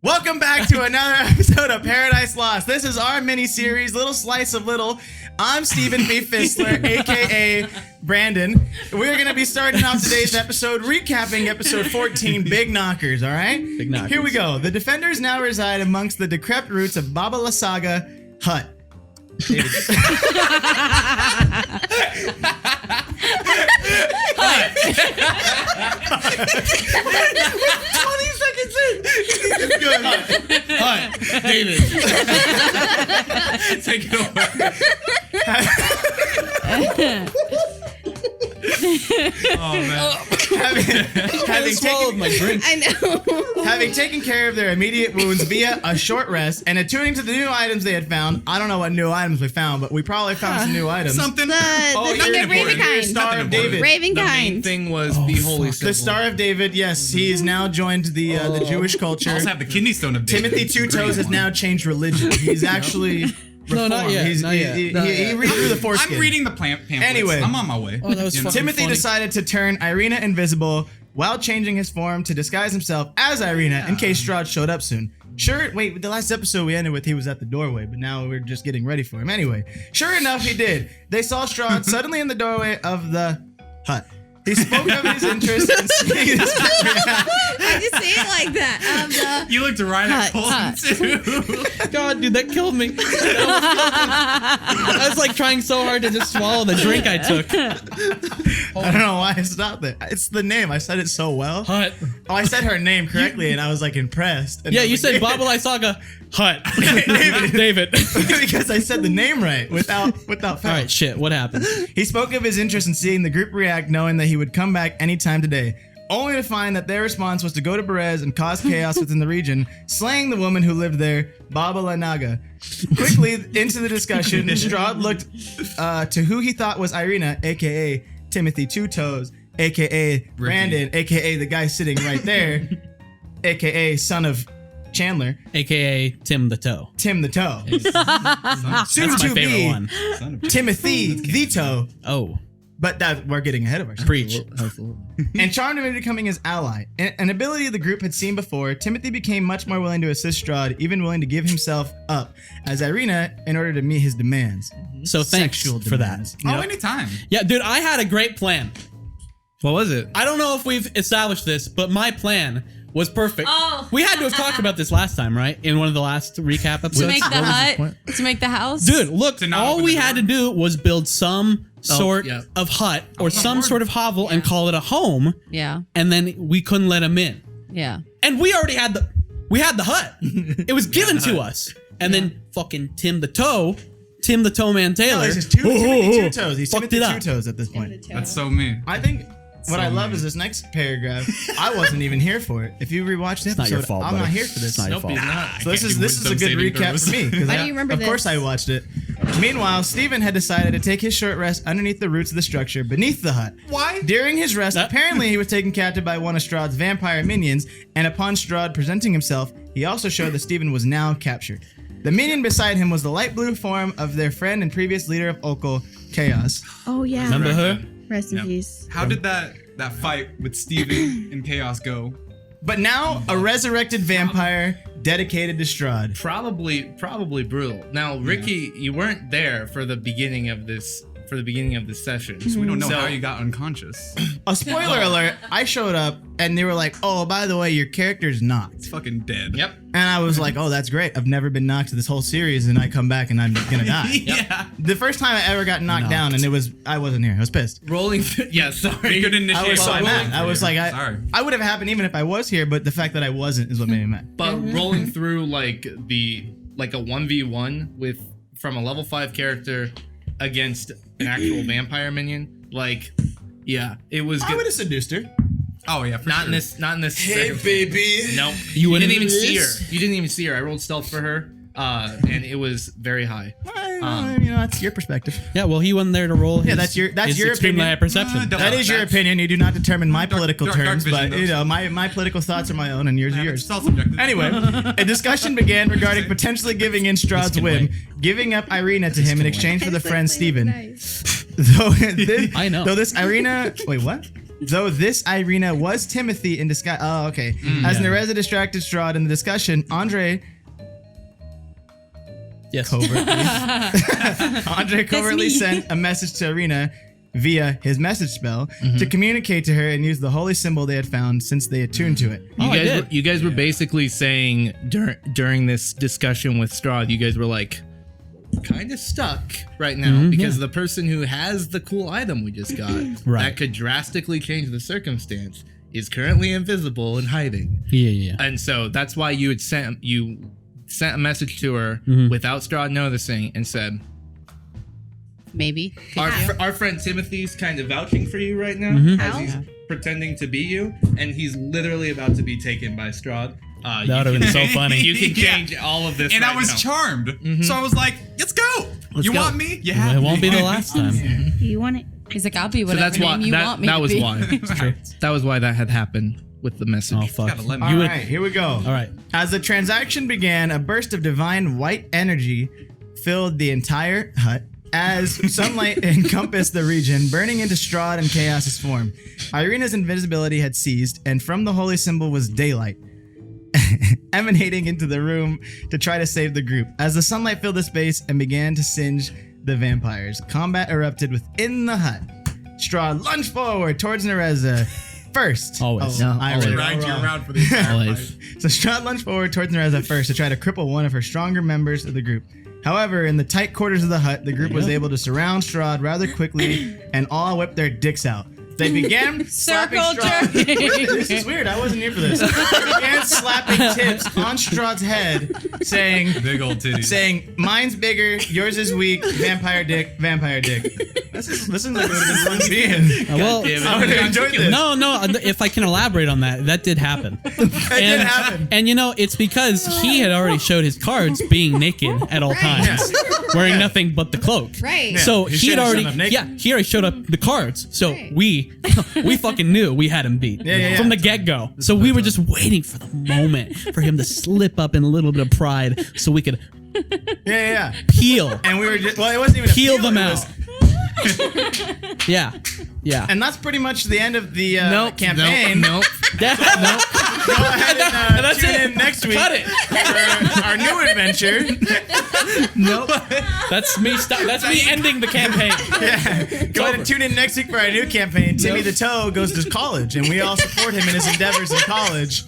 Welcome back to another episode of Paradise Lost. This is our mini-series, Little Slice of Little. I'm Stephen B. Fistler, a.k.a. Brandon. We're going to be starting off today's episode, recapping episode 14, Big Knockers, all right? Big Knockers. Here we go. The defenders now reside amongst the decrepit roots of Baba Lysaga Hut. 20 seconds in. Good. Hut. David. Take it over. Oh man. Having taken my drink. I know. Having taken care of their immediate wounds via a short rest and attuning to the new items they had found. I don't know what new items we found, but we probably found some new items. Something. The thing of Ravenkind. Star of David. The main Ravenkind. thing was the holy symbol. The Star of David, yes, he has now joined the Jewish culture. I also have the kidney stone of David. Timothy Two Toes has now changed religion. He's actually No, not reformed. yet, He not yet. he redrew the foreskin. I'm reading the pamphlets. Anyway. I'm on my way. Oh, that was You know? fucking Timothy funny. decided to turn Irina invisible while changing his form to disguise himself as Irina in case Strahd showed up soon. Sure, wait, the last episode we ended with he was at the doorway, but now we're just getting ready for him. Anyway, sure enough, he did. They saw Strahd suddenly in the doorway of the hut. He spoke of his interest in seeing his I just say it like that. You looked right at Colton too. God, dude, that killed me. I was like trying so hard to just swallow the drink I took. I don't know why I stopped there. It's the name. I said it so well. Hut. Oh, I said her name correctly, and I was like impressed. And Yeah, I was you like, said Baba Lysaga. Hut. David. because I said the name right without All fail. right, shit. What happened? He spoke of his interest in seeing the group react, knowing that he would come back anytime today, only to find that their response was to go to Berez and cause chaos within the region, slaying the woman who lived there, Baba Lysaga. Quickly into the discussion, Strahd looked to who he thought was Irina, aka Timothy Two Toes, aka Brandon, aka the guy sitting right there, aka son of Chandler, AKA Tim the Toe. Tim the Toe. Soon That's my to favorite be one. Timothy the Toe. Oh, But that we're getting ahead of ourselves. preach. And charmed him into becoming his ally. An ability the group had seen before, Timothy became much more willing to assist Strahd, even willing to give himself up as Irina in order to meet his demands. So thanks Sexual for demands. that. Oh, anytime. Yeah, dude, I had a great plan. What was it? I don't know if we've established this, but my plan was perfect. Oh. We had to have talked about this last time, right? In one of the last recap episodes. To make the What was his hut, point? to make the house. Dude, look, To not all open we the had to door? do was build some sort yeah. of hut or on some board. sort of hovel and call it a home, Yeah, and then we couldn't let him in. yeah. And we already had the hut. It was given to us. And then fucking Tim the Toe Man Taylor. No, he's just Timothy Two Toes. He's fucked Timothy it Two up. Toes at this point. That's so me. I think what I love me. is this next paragraph. I wasn't even here for it. If you rewatch the It's not episode, your fault, I'm buddy. not here for this. It's not your fault. So this is a good recap for me. 'Cause Why do you remember Of this? course I watched it. Meanwhile, Stephen had decided to take his short rest underneath the roots of the structure beneath the hut. Why? During his rest, apparently he was taken captive by one of Strahd's vampire minions, and upon Strahd presenting himself, he also showed that Stephen was now captured. The minion beside him was the light blue form of their friend and previous leader of Okul, Chaos. Oh yeah. Remember her? Rest in Yeah. peace. How did that fight with Steven and Chaos go? But now a resurrected vampire dedicated to Strahd. Probably brutal. Now, Ricky, you weren't there for the beginning of this session. So we don't know So- how you got unconscious. A spoiler alert, I showed up and they were like, oh, by the way, your character's knocked. It's fucking dead. Yep. And I was like, oh, that's great. I've never been knocked this whole series and I come back and I'm gonna die. Yeah. The first time I ever got knocked down and I wasn't here. I was pissed. Rolling. Yeah, sorry. Good initiate. I was so rolling mad. for I was you. like, Sorry. I would have happened even if I was here, but the fact that I wasn't is what made me mad. But rolling through like a 1v1 from a level 5 character against an actual vampire minion, like, yeah, it was I good. would have seduced her. Oh yeah, for Not sure. in this. Not in this. Hey, second- baby. Nope. You wouldn't didn't even do see her. this? You didn't even see her. I rolled stealth for her, and it was very high. That's your perspective. Yeah, well, he wasn't there to roll. Yeah, his- that's your his opinion. extremely high perception. Don't- That is your That's- opinion. You do not determine my political dark terms, vision, but you though. know my political thoughts are my own, and yours are Yeah, yours. it's all subjective. Anyway, a discussion began regarding potentially giving in Strahd's can whim, wait. giving up Irina to him in exchange for the friend Stephen. Nice. Though this, I know. Though this Irina, wait, what? Though this Irina was Timothy in disguise. Oh, okay. As Nereza distracted Strahd in the discussion, Andre Yes. covertly sent a message to Irina via his message spell to communicate to her and use the holy symbol they had found since they attuned to it. You guys were basically saying during this discussion with Strahd, you guys were like kind of stuck right now because the person who has the cool item we just got that could drastically change the circumstance is currently invisible and hiding. Yeah. And so that's why you sent a message to her without Strahd noticing and said, Maybe. our friend Timothy's kind of vouching for you right now as he's pretending to be you, and he's literally about to be taken by Strahd. That would have been so funny. You can change all of this And right I was now. charmed. So I was like, let's go. Let's you go. want me? You have It won't me. be the last time. You want it? He's like, I'll be So whatever that's why name you want me that to was be. why. That was why that had happened with the message. Oh fuck. Gotta let me- All would- right, here we go. All right. As the transaction began, a burst of divine white energy filled the entire hut as sunlight encompassed the region, burning into Strahd and Chaos's form. Irina's invisibility had ceased, and from the holy symbol was daylight emanating into the room to try to save the group. As the sunlight filled the space and began to singe the vampires, combat erupted within the hut. Strahd lunged forward towards Nereza first. Always. Oh, I read it Dragged you wrong. around for the entire Always. fight. So Strahd lunged forward towards Nereza first to try to cripple one of her stronger members of the group. However, in the tight quarters of the hut, the group was able to surround Strahd rather quickly and all whipped their dicks out. They began slapping Circle Strahd. jerking. This is weird. I wasn't here for this. They began slapping tips on Strahd's head, saying, Big old titties. "Mine's bigger, yours is weak. Vampire dick, vampire dick." This is like what it would be. Well, I would have enjoyed this. no. If I can elaborate on that did happen. It did happen. And you know, it's because he had already showed his cards being naked at all times, wearing nothing but the cloak. Right. So He he had should've already, shown up naked. he already showed up the cards. So Right. we fucking knew we had him beat Yeah. from the get go. So we were just waiting for the moment for him to slip up in a little bit of pride, so we could Yeah. peel And we were just, well, it wasn't even a peel peel, them it out. was- Yeah. And that's pretty much the end of the Nope. campaign. Nope. Go ahead and That's tune it. in next week Cut it. for our new adventure. Nope. That's me. That's me ending the campaign. Yeah. Go ahead and tune in next week for our new campaign. Timmy the Toe goes to college, and we all support him in his endeavors in college.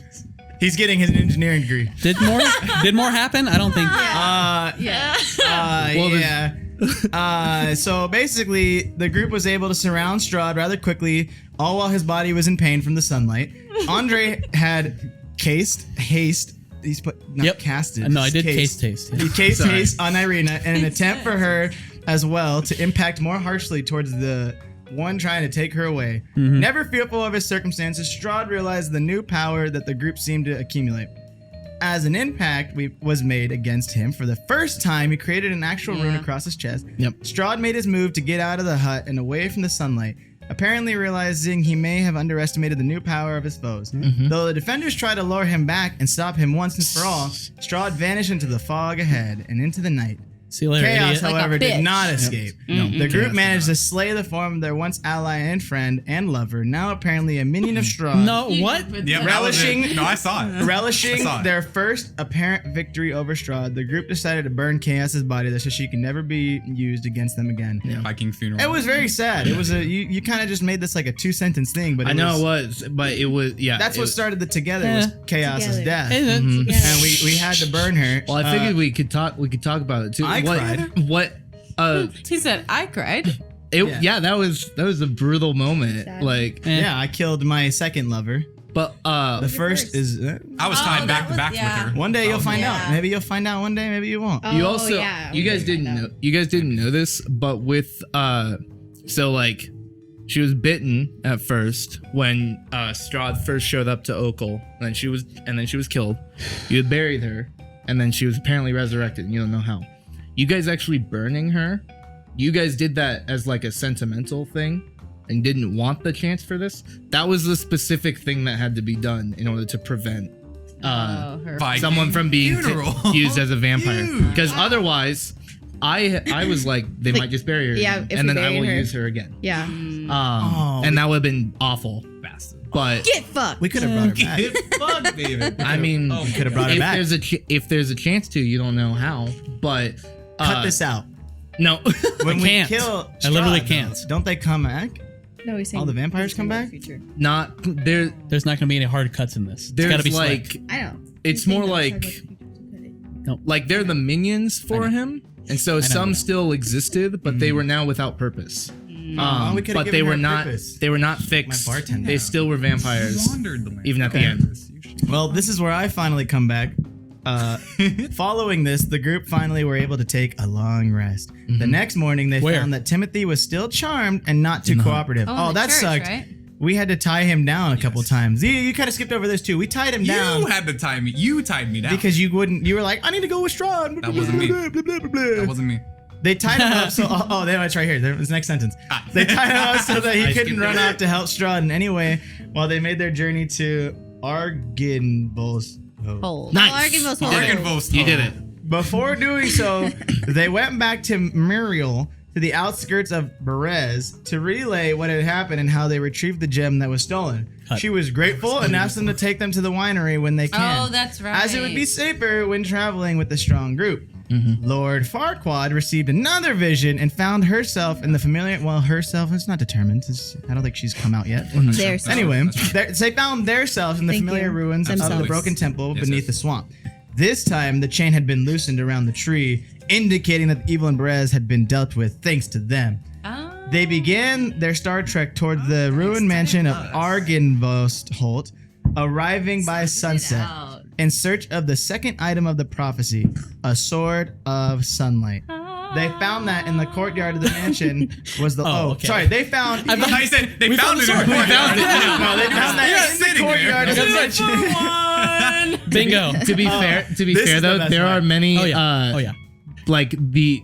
He's getting his engineering degree. Did more happen? I don't think. So basically, the group was able to surround Strahd rather quickly, all while his body was in pain from the sunlight. Andre had haste. He's casted. No, I did Cased. taste. He cased haste on Irina in an attempt for her as well to impact more harshly towards the one trying to take her away. Never fearful of his circumstances, Strahd realized the new power that the group seemed to accumulate. As an impact was made against him for the first time, he created an actual rune across his chest. Strahd made his move to get out of the hut and away from the sunlight, apparently realizing he may have underestimated the new power of his foes. Though the defenders tried to lure him back and stop him once and for all, Strahd vanished into the fog ahead and into the night. See you later, Chaos, idiot. however, did bitch. not escape. The group managed to slay the form of their once ally and friend and lover, now apparently a minion of Strahd. No, what? Yeah, Relishing- No, I saw it. Relishing I saw it. their first apparent victory over Strahd, the group decided to burn Chaos's body so she can never be used against them again. Viking funeral. It was very sad. It was you kind of just made this like a 2-sentence thing, but I know it was, but it was That's it what was- started the together was Chaos's Together. death, Hey, that's- and we had to burn her. Well, I figured we could talk. We could talk about it too. I cried. What? He said, I cried. Yeah, that was a brutal moment. Sad. Like, Yeah, I killed my second lover. but The first is I was tied back to back with her. one day you'll find Yeah. out. Maybe you'll find out one day. Maybe you won't. you Oh, also yeah, you we guys did didn't find know out. you guys didn't know this, but with so like she was bitten at first when Strahd first showed up to Okal, and then she was killed. You had buried her, and then she was apparently resurrected, and you don't know how. You guys actually burning her, you guys did that as like a sentimental thing and didn't want the chance for this. That was the specific thing that had to be done in order to prevent Her Viking someone from being funeral. used as a vampire. Huge. Because otherwise, I was like, they might just bury her yeah, again, if and we then I bury will her. use her again. Yeah. And that would have been awful. but Get fucked. We could have brought her back. Get fucked, David. I mean, Oh, could have brought her if back. if there's a chance to, you don't know how. But Cut this out. No, When I we can't. kill I literally Strahd, can't. though, don't they come back? No, he's saying All the vampires come back? Future. not there. There's not gonna be any hard cuts in this. It's There's gotta be like slick. I know. It's He's saying more that like it's hard about the future, so cut it. like they're the minions for him, and so some still existed, but they were now without purpose. Oh, we could've But they given were her not. purpose. They were not fixed. My bartender. They still were vampires, Wandered the land. even at the Okay. end. Well, this is where I finally come back. Following this, the group finally were able to take a long rest. The next morning, they Where? found that Timothy was still charmed and not too cooperative. in Oh, the that church, sucked. right? We had to tie him down a couple times. You kind of skipped over this too. We tied him down You had to tie me. You tied me down. because you wouldn't. You were like, I need to go with Strahd. That wasn't me. That wasn't me. They tied him up so. Oh, there it's right here. There's the next sentence. They tied him up so that he couldn't run off to help Strahd in any way while they made their journey to Argynvostholt. Hole. Nice. Argynvostholt. You did it. Argynvostholt. You did it. Before doing so, they went back to Muriel to the outskirts of Berez to relay what had happened and how they retrieved the gem that was stolen. She was grateful and asked them to take them to the winery when they can. Oh, that's right. As it would be safer when traveling with a strong group. Lord Farquaad received another vision and found herself in the familiar. Well, herself is not determined. I don't think she's come out yet. There's Anyway, they found themselves in the Thank familiar you. ruins of the Themselves. broken temple Yes, beneath yes. the swamp. This time, the chain had been loosened around the tree, indicating that the evil in Berez had been dealt with thanks to them. Oh. They began their star trek toward the ruined mansion of Argynvostholt, arriving by sunset out. in search of the second item of the prophecy, a sword of sunlight. They found that in the courtyard of the mansion was the. Oh, Oh, okay. sorry. They found. I said they We found found it. the in sword. the We found courtyard. No, they found that in the Sitting there. courtyard of the That's mansion. Bingo. To be fair, this is the though, best there part. are many. Oh yeah. Oh yeah. Like the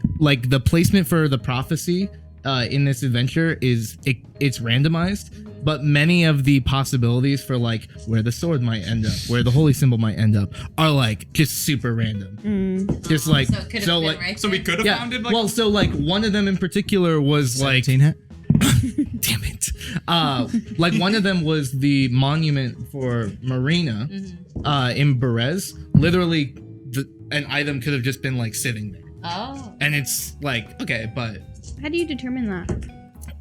placement for the prophecy in this adventure is it's randomized, but many of the possibilities for like where the sword might end up, where the holy symbol might end up, are like just super random. Just like So it could have been like right So we could have yeah. found it. Like, Well, so like one of them in particular was like 17 hit. damn it. Like one of them was the monument for Marina in Berez. Literally, an item could have just been like sitting there. Oh. And it's like, okay, but How do you determine that?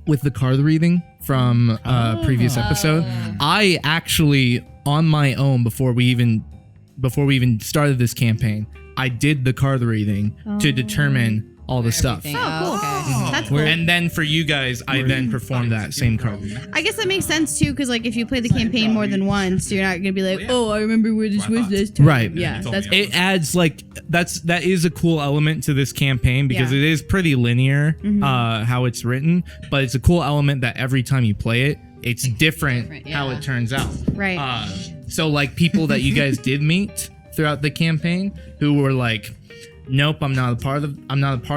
with the card reading from previous episode, I actually on my own before we even started this campaign, I did the card reading to determine all the stuff. Everything. Oh, cool. Okay. That's cool. And then for you guys, I then performed that same card reading. I guess that makes sense too, because like if you play the campaign more than once, you're not gonna be like, oh, I remember where this was this time. Right. Yeah, that's It adds like that is a cool element to this campaign because Yeah. it is pretty linear how it's written, but it's a cool element that every time you play it, it's different different, how yeah. it turns out. right. So like people that you guys did meet throughout the campaign who were like, nope, I'm not a part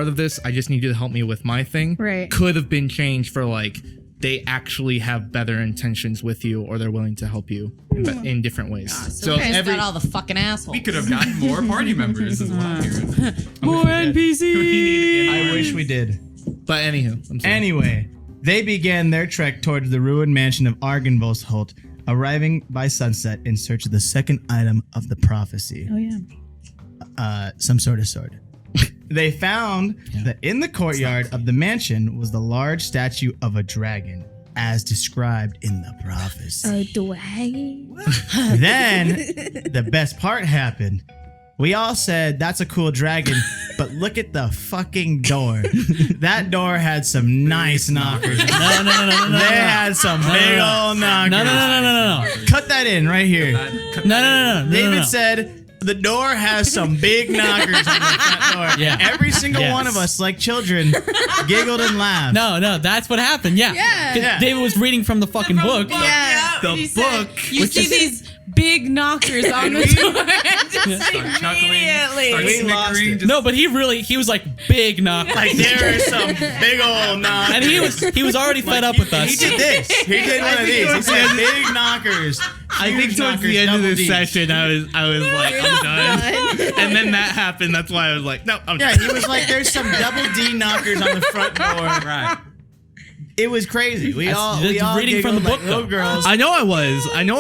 of this. I just need you to help me with my thing. Right. Could have been changed for like they actually have better intentions with you or they're willing to help you in different ways. So Okay, every got all the fucking assholes. we could have gotten more party members. Is what I'm hearing. More NPCs. I wish we did. but anywho, I'm sorry. Anyway, they began their trek towards the ruined mansion of Argynvostholt, arriving by sunset in search of the second item of the prophecy. Oh yeah. Some sort of sword. They found that in the courtyard of the mansion was the large statue of a dragon, as described in the prophecy. Dragon. Then, the best part happened. We all said, that's a cool dragon, but look at the fucking door. That door had some nice knockers. No. They had some big old knockers. No. Cut that in right here. No. David said the door has some big knockers on the front door. Yeah. Every single Yes. one of us, like children, giggled and laughed. No, that's what happened. Yeah. Yeah. 'Cause Yeah. David was reading from the fucking book. Yeah. The book. You see these big knockers on the door. Start chuckling. Start We lost snickering. it. Just No, but he was like knockers. Like there are some big old knockers. And he was already fed up with us. He did this. He did one of these. He said big knockers. I think Huge towards the knockers, end of double this Ds. session, I was like, I'm done. And then that happened. That's why I was like, no, I'm Yeah, done. he was like, there's some double D knockers on the front door. right. It was crazy. We That's- all that's reading from the giggled like book, little though. girls. I know I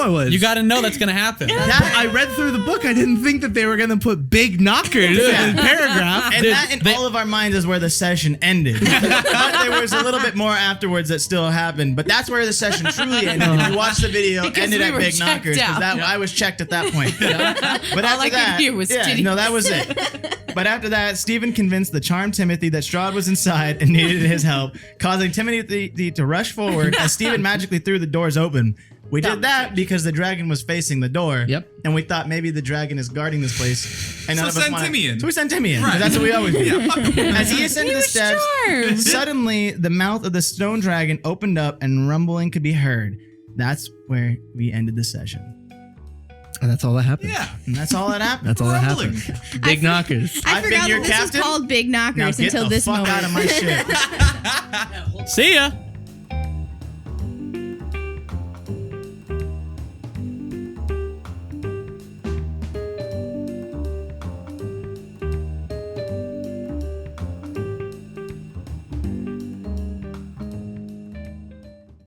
was. You got to know that's gonna happen. That, I read through the book. I didn't think that they were gonna put big knockers in the paragraph. And that in all of our minds is where the session ended. But there was a little bit more afterwards that still happened. But that's where the session truly ended. If you watch the video, Because ended we at were big checked knockers. out. I was checked at that point. But All after I could that, hear was titties. no, that was it. But after that, Stephen convinced the charmed Timothy that Strahd was inside and needed his help, causing Timothy to rush forward as Stephen magically threw the doors open. We did that because the dragon was facing the door. Yep. And we thought maybe the dragon is guarding this place. And So none of us send wanted- Timmy in. So we sent Timmy in. 'cause Right. That's what we always do. As he ascended the steps, charmed. suddenly the mouth of the stone dragon opened up and rumbling could be heard. That's where we ended the session. And that's all that happened. Yeah. And that's all that happened. That's all that Rumbling. happened. Big knockers. I I've been forgot your that this captain. was called Big Now Knockers get until the this fuck moment. out of my ship. See ya.